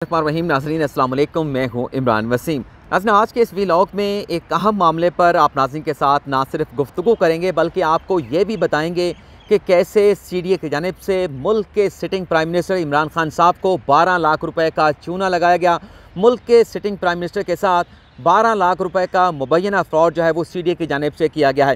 रहीम नाज़रीन अस्सलाम वालेकुम, मैं हूं इमरान वसीम। नाज़रीन, आज के इस व्लॉग में एक अहम मामले पर आप नाज़रीन के साथ ना सिर्फ गुफ्तगू करेंगे बल्कि आपको ये भी बताएंगे कि कैसे CDA की जानिब से मुल्क के sitting prime minister Imran Khan साहब को 12 लाख रुपए का चूना लगाया गया। मुल्क के सिटिंग प्राइम मिनिस्टर के साथ 12 लाख रुपए का मुबैना फ्रॉड जो है वो CDA की जानिब से किया गया है।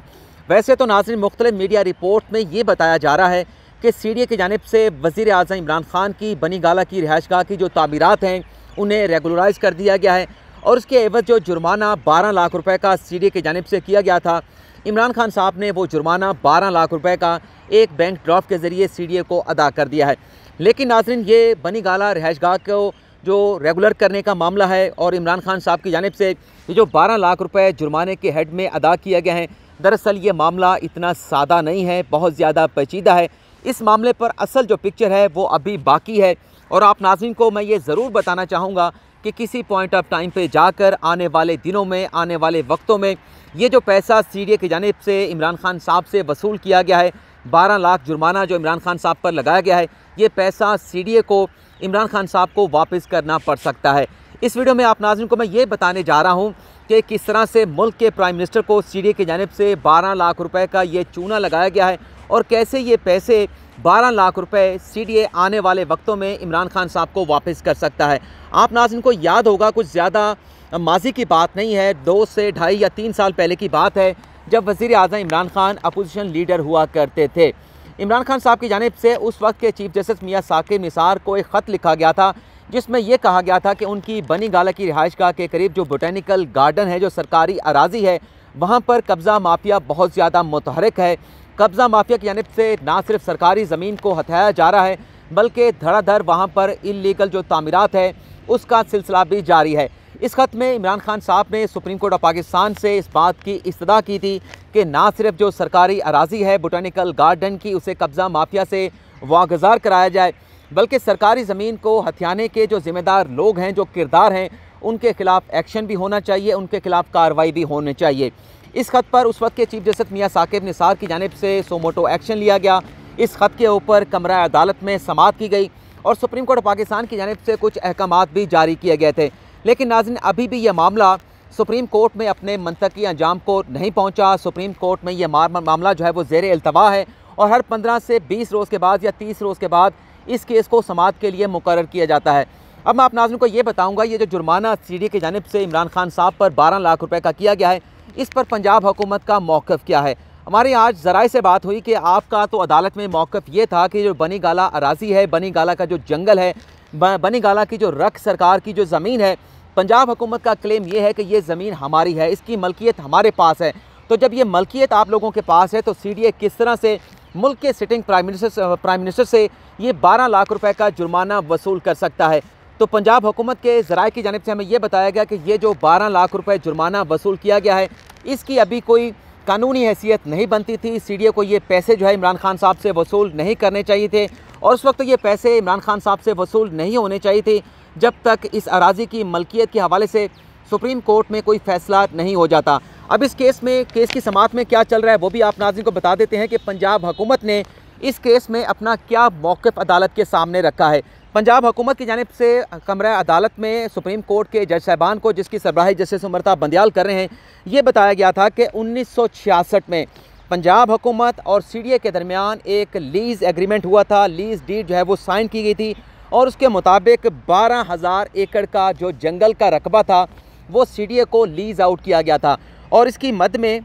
वैसे तो नाज़रीन मुख्तलिफ मीडिया रिपोर्ट में ये बताया जा रहा है कि CDA की जानिब से वज़ीर आज़म इमरान खान की बनी गाला की रिहाइशगाह की जो तामीरात हैं उन्हें रेगुलराइज़ कर दिया गया है और उसके एवज जो जुर्माना 12 लाख रुपए का CDA की जानिब से किया गया था, इमरान खान साहब ने वो जुर्माना 12 लाख रुपए का एक बैंक ड्राफ्ट के ज़रिए CDA को अदा कर दिया है। लेकिन नाज़रीन, ये बनी गाला रिहाइशगाह को जो रेगुलर करने का मामला है और इमरान खान साहब की जानिब से ये जो 12 लाख रुपए जुर्माने के हेड में अदा किया गया है, दरअसल ये मामला इतना सादा नहीं है, बहुत ज़्यादा पेचीदा है। इस मामले पर असल जो पिक्चर है वो अभी बाकी है और आप नाज़रीन को मैं ये ज़रूर बताना चाहूँगा कि किसी पॉइंट ऑफ टाइम पे जाकर आने वाले दिनों में, आने वाले वक्तों में ये जो पैसा CDA की जानिब से इमरान खान साहब से वसूल किया गया है, 12 लाख जुर्माना जो इमरान खान साहब पर लगाया गया है, ये पैसा CDA को इमरान खान साहब को वापस करना पड़ सकता है। इस वीडियो में आप नाज़रीन को मैं ये बताने जा रहा हूँ कि किस तरह से मुल्क के प्राइम मिनिस्टर को CDA की जानिब से 12 लाख रुपए का ये चूना लगाया गया है और कैसे ये पैसे 12 लाख रुपए CDA आने वाले वक्तों में इमरान खान साहब को वापस कर सकता है। आप नाज़रीन को याद होगा, कुछ ज़्यादा माजी की बात नहीं है, 2 से 2.5 या 3 साल पहले की बात है, जब वज़ीर आज़म इमरान खान अपोजिशन लीडर हुआ करते थे। इमरान खान साहब की जानिब से उस वक्त के चीफ जस्टिस मियां साकिब निसार को एक ख़त लिखा गया था जिसमें यह कहा गया था कि उनकी बनी गाला की रिहाइशगाह के करीब जो बोटेनिकल गार्डन है, जो सरकारी अराजी है, वहाँ पर कब्ज़ा माफिया बहुत ज़्यादा मुतहरिक है। कब्ज़ा माफिया की जानिब से ना सिर्फ सरकारी ज़मीन को हथियाया जा रहा है बल्कि धड़ाधड़ वहाँ पर इल्लीगल जो तामीरात है उसका सिलसिला भी जारी है। इस खत में इमरान खान साहब ने सुप्रीम कोर्ट ऑफ पाकिस्तान से इस बात की इस्तदा की थी कि ना सिर्फ जो सरकारी अराजी है बोटेनिकल गार्डन की, उसे कब्ज़ा माफिया से वागुज़ार कराया जाए बल्कि सरकारी ज़मीन को हथियाने के जो ज़िम्मेदार लोग हैं, जो किरदार हैं, उनके खिलाफ़ एक्शन भी होना चाहिए, उनके खिलाफ़ कार्रवाई भी होनी चाहिए। इस खत पर उस वक्त के चीफ जस्टिस मियां साकिब निसार की जानिब से सोमोटो एक्शन लिया गया। इस खत के ऊपर कमरा अदालत में समाअत की गई और सुप्रीम कोर्ट ऑफ पाकिस्तान की जानिब से कुछ अहकामात भी जारी किए गए थे। लेकिन नाज़रीन, अभी भी यह मामला सुप्रीम कोर्ट में अपने मंतकी अंजाम को नहीं पहुँचा। सुप्रीम कोर्ट में यह मामला जो है वो ज़ेर इल्तवा है और हर 15 से 20 रोज़ के बाद या 30 रोज़ के बाद इस केस को समाअत के लिए मुकर्रर किया जाता है। अब मैं आप नाज़रीन को ये बताऊँगा, ये जो जुर्माना CDA की जानिब से इमरान खान साहब पर 12 लाख रुपये का किया गया है, इस पर पंजाब हुकूमत का मौक़िफ़ क्या है। हमारी आज ज़राए से बात हुई कि आपका तो अदालत में मौक़िफ़ ये था कि जो बनी गाला अराजी है, बनी गाला का जो जंगल है, बनी गाला की जो रख सरकार की जो ज़मीन है, पंजाब हुकूमत का क्लेम ये है कि ये ज़मीन हमारी है, इसकी मलकियत हमारे पास है। तो जब ये मलकियत आप लोगों के पास है तो CDA किस तरह से मुल्क के सिटिंग प्राइम मिनिस्टर से ये 12 लाख रुपए का जुर्माना वसूल कर सकता है। तो पंजाब हुकूमत के ज़राए की जानिब से हमें यह बताया गया कि ये जो 12 लाख रुपए जुर्माना वसूल किया गया है, इसकी अभी कोई कानूनी हैसियत नहीं बनती थी। CDA को ये पैसे जो है इमरान खान साहब से वसूल नहीं करने चाहिए थे और उस वक्त ये पैसे इमरान खान साहब से वसूल नहीं होने चाहिए थे जब तक इस अराजी की मलकियत के हवाले से सुप्रीम कोर्ट में कोई फ़ैसला नहीं हो जाता। अब इस केस की समाअत में क्या चल रहा है वो भी आप नाज़रीन को बता देते हैं कि पंजाब हुकूमत ने इस केस में अपना क्या मौक़िफ़ अदालत के सामने रखा है। पंजाब हुकूमत की जानिब से कमरा अदालत में सुप्रीम कोर्ट के जज साहबान को, जिसकी सरबराही जस्टिस उमरता बंदियाल कर रहे हैं, ये बताया गया था कि 1966 में पंजाब हुकूमत और CDA के दरमियान एक लीज़ एग्रीमेंट हुआ था। लीज़ डीड जो है वो साइन की गई थी और उसके मुताबिक 12,000 एकड़ का जो जंगल का रकबा था वो CDA को लीज़ आउट किया गया था और इसकी मद में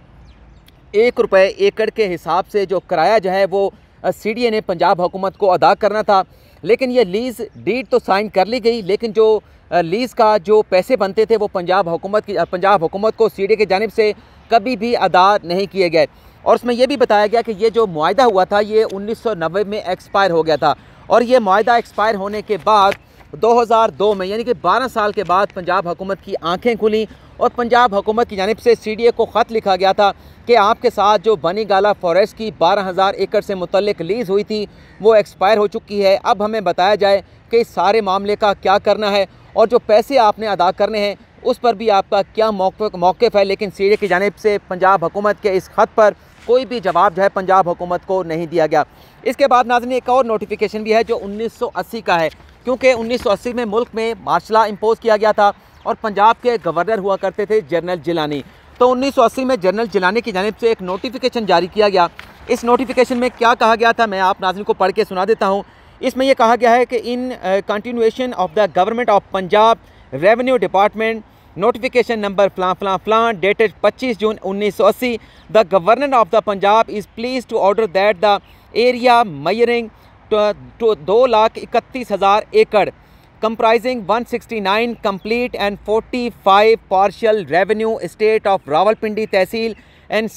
1 रुपये एकड़ के हिसाब से जो किराया जो है वो CDA ने पंजाब हुकूमत को अदा करना था। लेकिन ये लीज़ डीड तो साइन कर ली गई, लेकिन जो लीज़ का जो पैसे बनते थे वो पंजाब हुकूमत को CDA की जानिब से कभी भी अदा नहीं किए गए। और उसमें यह भी बताया गया कि ये जो मुआहदा हुआ था ये 1990 में एक्सपायर हो गया था और ये मुआहदा एक्सपायर होने के बाद 2002 में, यानी कि 12 साल के बाद पंजाब हुकूमत की आँखें खुली और पंजाब हुकूमत की जानिब से CDA को ख़त लिखा गया था कि आपके साथ जो बनी गाला फॉरेस्ट की 12,000 एकड़ से मुतल्लिक लीज़ हुई थी वो एक्सपायर हो चुकी है। अब हमें बताया जाए कि इस सारे मामले का क्या करना है और जो पैसे आपने अदा करने हैं उस पर भी आपका क्या मौक़िफ़ है। लेकिन CDA की जानिब से पंजाब हुकूमत के इस ख़त पर कोई भी जवाब जो है पंजाब हुकूमत को नहीं दिया गया। इसके बाद नाज़रीन एक और नोटिफिकेशन भी है जो 1980 का है। क्योंकि 1980 में मुल्क में मार्शल लॉ इम्पोज किया गया था और पंजाब के गवर्नर हुआ करते थे जनरल जिलानी। तो 1980 में जनरल जिलानी की जानिब से एक नोटिफिकेशन जारी किया गया। इस नोटिफिकेशन में क्या कहा गया था मैं आप नाज़रीन को पढ़ के सुना देता हूँ। इसमें यह कहा गया है कि in continuation of the government of Punjab revenue department notification number फलां फलां फलां dated 25 June 1980 the governor of the Punjab is pleased to order that the area measuring to 2,31,000 एकड़ comprising 169 complete and 45 partial revenue estate of Rawalpindi Tehsil and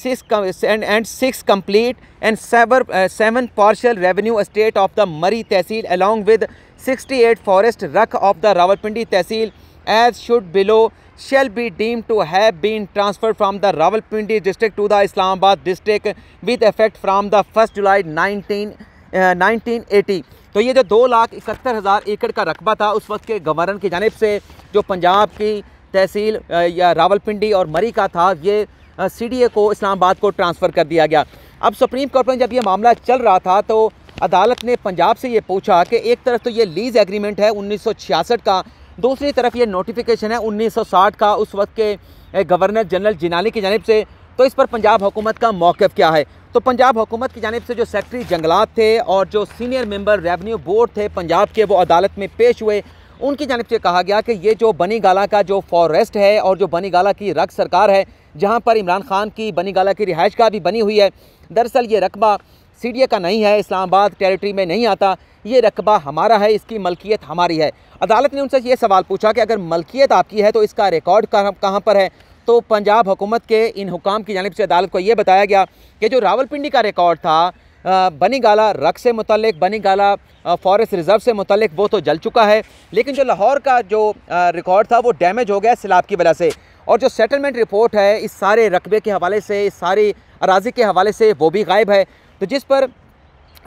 6 complete and 7 partial revenue estate of the Murree Tehsil along with 68 forest ruck of the Rawalpindi Tehsil as should below shall be deemed to have been transferred from the Rawalpindi district to the Islamabad district with effect from the 1st July 1980। तो ये जो 2,71,000 एकड़ का रकबा था उस वक्त के गवर्नर की जानिब से जो पंजाब की तहसील या रावलपिंडी और मरी का था, ये CDA को इस्लामाबाद को ट्रांसफ़र कर दिया गया। अब सुप्रीम कोर्ट में जब ये मामला चल रहा था तो अदालत ने पंजाब से ये पूछा कि एक तरफ तो ये लीज़ एग्रीमेंट है 1966 का, दूसरी तरफ ये नोटिफिकेशन है 1960 का उस वक्त के गवर्नर जनरल जिलानी की जानिब से, तो इस पर पंजाब हुकूमत का मौक़िफ़ क्या है। तो पंजाब हुकूमत की जानिब से जो सेक्रेटरी जंगलात थे और जो सीनियर मेंबर रेवेन्यू बोर्ड थे पंजाब के, वो अदालत में पेश हुए। उनकी जानिब से कहा गया कि ये जो बनी गाला का जो फॉरेस्ट है और जो बनी गाला की रक सरकार है जहाँ पर इमरान खान की बनी गाला की रिहाइश का भी बनी हुई है, दरअसल ये रकबा CDA का नहीं है, इस्लामाबाद टेरिटरी में नहीं आता, ये रकबा हमारा है, इसकी मलकियत हमारी है। अदालत ने उनसे ये सवाल पूछा कि अगर मलकियत आपकी है तो इसका रिकॉर्ड कहाँ पर है। तो पंजाब हुकूमत के इन हुकाम की जानिब से अदालत को ये बताया गया कि जो रावलपिंडी का रिकॉर्ड था बनी गाला रक से मुतल्लिक, बनी गाला फॉरेस्ट रिज़र्व से मुतल्लिक, वो तो जल चुका है, लेकिन जो लाहौर का जो रिकॉर्ड था वो डैमेज हो गया सैलाब की वजह से। और जो सेटलमेंट रिपोर्ट है इस सारे रकबे के हवाले से, इस सारी अराज़ी के हवाले से, वो भी गायब है। तो जिस पर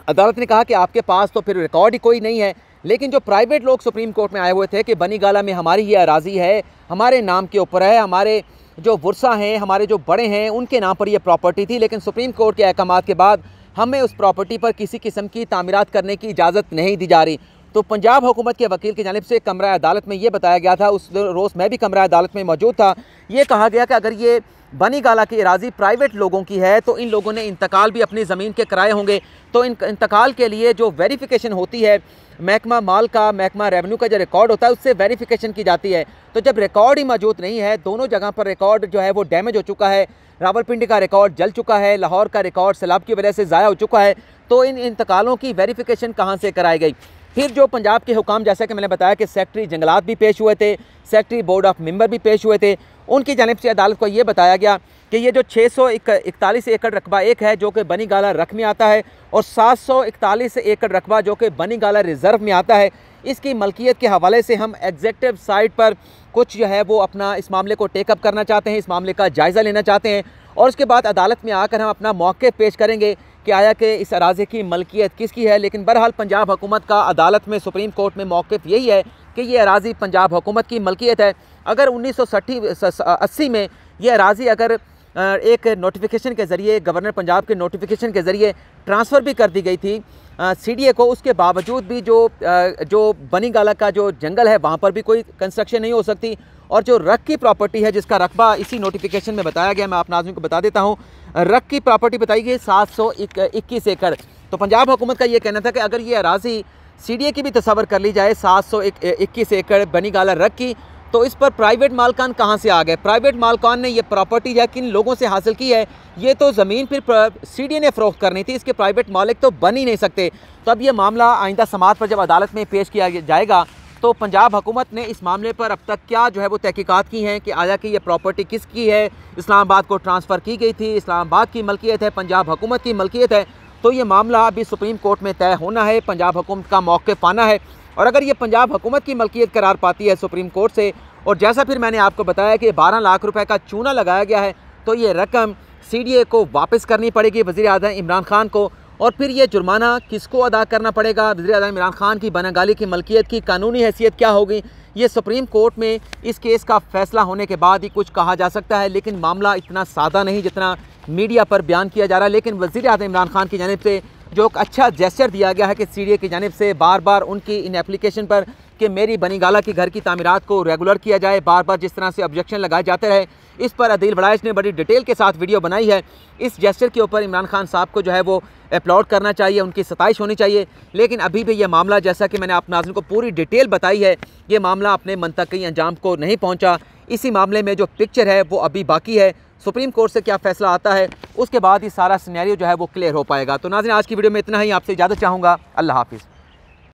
अदालत ने कहा कि आपके पास तो फिर रिकॉर्ड ही कोई नहीं है। लेकिन जो प्राइवेट लोग सुप्रीम कोर्ट में आए हुए थे कि बनी गाला में हमारी ये अराज़ी है, हमारे नाम के ऊपर है, हमारे जो वर्सा हैं, हमारे जो बड़े हैं, उनके नाम पर यह प्रॉपर्टी थी, लेकिन सुप्रीम कोर्ट के अहकामात के बाद हमें उस प्रॉपर्टी पर किसी किस्म की तामीरात करने की इजाज़त नहीं दी जा रही। तो पंजाब हुकूमत के वकील की जानिब से कमरा अदालत में ये बताया गया था, उस रोज़ मैं भी कमरा अदालत में मौजूद था, ये कहा गया कि अगर ये बनी गाला की अराज़ी प्राइवेट लोगों की है तो इन लोगों ने इंतकाल भी अपनी ज़मीन के कराए होंगे। तो इन इंतकाल के लिए जो वेरिफिकेशन होती है महकमा माल का, महकमा रेवेन्यू का जो रिकॉर्ड होता है उससे वेरिफिकेशन की जाती है। तो जब रिकॉर्ड ही मौजूद नहीं है, दोनों जगह पर रिकॉर्ड जो है वो डैमेज हो चुका है, रावलपिंडी का रिकॉर्ड जल चुका है, लाहौर का रिकॉर्ड सैलाब की वजह से ज़ाया हो चुका है, तो इन इंतकालों की वेरिफिकेशन कहाँ से कराई गई। फिर जो पंजाब के हुकाम, जैसा कि मैंने बताया कि सेक्रेटरी जंगलात भी पेश हुए थे, सेक्रेटरी बोर्ड ऑफ मेंबर भी पेश हुए थे, उनकी जानिब से अदालत को ये बताया गया कि ये जो 641 एकड़ रकबा एक है जो कि बनी गाला रक में आता है और 741 एकड़ रकबा जो कि बनी गाला रिज़र्व में आता है, इसकी मलकियत के हवाले से हम एग्जेक्टिव साइट पर कुछ जो है वो अपना इस मामले को टेकअप करना चाहते हैं, इस मामले का जायज़ा लेना चाहते हैं और उसके बाद अदालत में आकर हम अपना मौक़िफ़ पेश करेंगे कि आया कि इस अराज़ी की मलकियत किसकी है। लेकिन बहरहाल पंजाब हुकूमत का अदालत में, सुप्रीम कोर्ट में मौक़िफ़ यही है कि ये अराज़ी पंजाब हुकूमत की मलकियत है। अगर 1980 में ये अराज़ी अगर एक नोटिफिकेशन के ज़रिए, गवर्नर पंजाब के नोटिफिकेशन के ज़रिए ट्रांसफ़र भी कर दी गई थी CDA को, उसके बावजूद भी जो बनी गाला का जो जंगल है वहाँ पर भी कोई कंस्ट्रक्शन नहीं हो सकती। और जो रक की प्रॉपर्टी है जिसका रकबा इसी नोटिफिकेशन में बताया गया, मैं आप नाज़रीन को बता देता हूँ, रक की प्रॉपर्टी बताई गई 721 एकड़। तो पंजाब हुकूमत का ये कहना था कि अगर ये अराज़ी CDA की भी तस्वर कर ली जाए 721 एकड़ बनी गाला रक की, तो इस पर प्राइवेट मालकान कहाँ से आ गए। प्राइवेट मालकान ने ये प्रॉपर्टी जो है किन लोगों से हासिल की है, ये तो ज़मीन फिर CDA ने फ़रोख्त करनी थी, इसके प्राइवेट मालिक तो बन ही नहीं सकते। तो अब ये मामला आइंदा समाअत पर जब अदालत में पेश किया जाएगा तो पंजाब हुकूमत ने इस मामले पर अब तक क्या जो है वो तहकीकात की हैं कि आया कि ये प्रॉपर्टी किसकी है, इस्लामाबाद को ट्रांसफ़र की गई थी, इस्लामाबाद की मलकियत है, पंजाब हुकूमत की मलकियत है। तो ये मामला अभी सुप्रीम कोर्ट में तय होना है, पंजाब हुकूमत का मौक़िफ़ पाना है और अगर ये पंजाब हुकूमत की मलकियत करार पाती है सुप्रीम कोर्ट से, और जैसा फिर मैंने आपको बताया कि 12 लाख रुपए का चूना लगाया गया है, तो ये रकम CDA को वापस करनी पड़ेगी वज़ीर आज़म इमरान खान को। और फिर ये जुर्माना किसको अदा करना पड़ेगा, वज़ीर आज़म इमरान खान की बनी गाला की मलकियत की कानूनी हैसियत क्या होगी, ये सुप्रीम कोर्ट में इस केस का फ़ैसला होने के बाद ही कुछ कहा जा सकता है। लेकिन मामला इतना सादा नहीं जितना मीडिया पर बयान किया जा रहा है। लेकिन वज़ीर आज़म इमरान खान की जानिब से जो एक अच्छा जेस्चर दिया गया है कि सीडीए की जानिब से बार बार उनकी इन एप्लीकेशन पर कि मेरी बनीगाला की घर की तामीरात को रेगुलर किया जाए, बार बार जिस तरह से ऑब्जेक्शन लगाए जाते रहे, इस पर अदील बड़ाइश ने बड़ी डिटेल के साथ वीडियो बनाई है। इस जेस्चर के ऊपर इमरान खान साहब को जो है वो अपलॉड करना चाहिए, उनकी सताइश होनी चाहिए। लेकिन अभी भी ये मामला, जैसा कि मैंने आप नाज़रीन को पूरी डिटेल बताई है, ये मामला अपने मंतकी अंजाम को नहीं पहुँचा। इसी मामले में जो पिक्चर है वो अभी बाकी है। सुप्रीम कोर्ट से क्या फ़ैसला आता है उसके बाद ही सारा सिनेरियो जो है वो क्लियर हो पाएगा। तो नाज़रीन, आज की वीडियो में इतना ही। आपसे इजाज़त चाहूँगा। अल्लाह हाफिज़।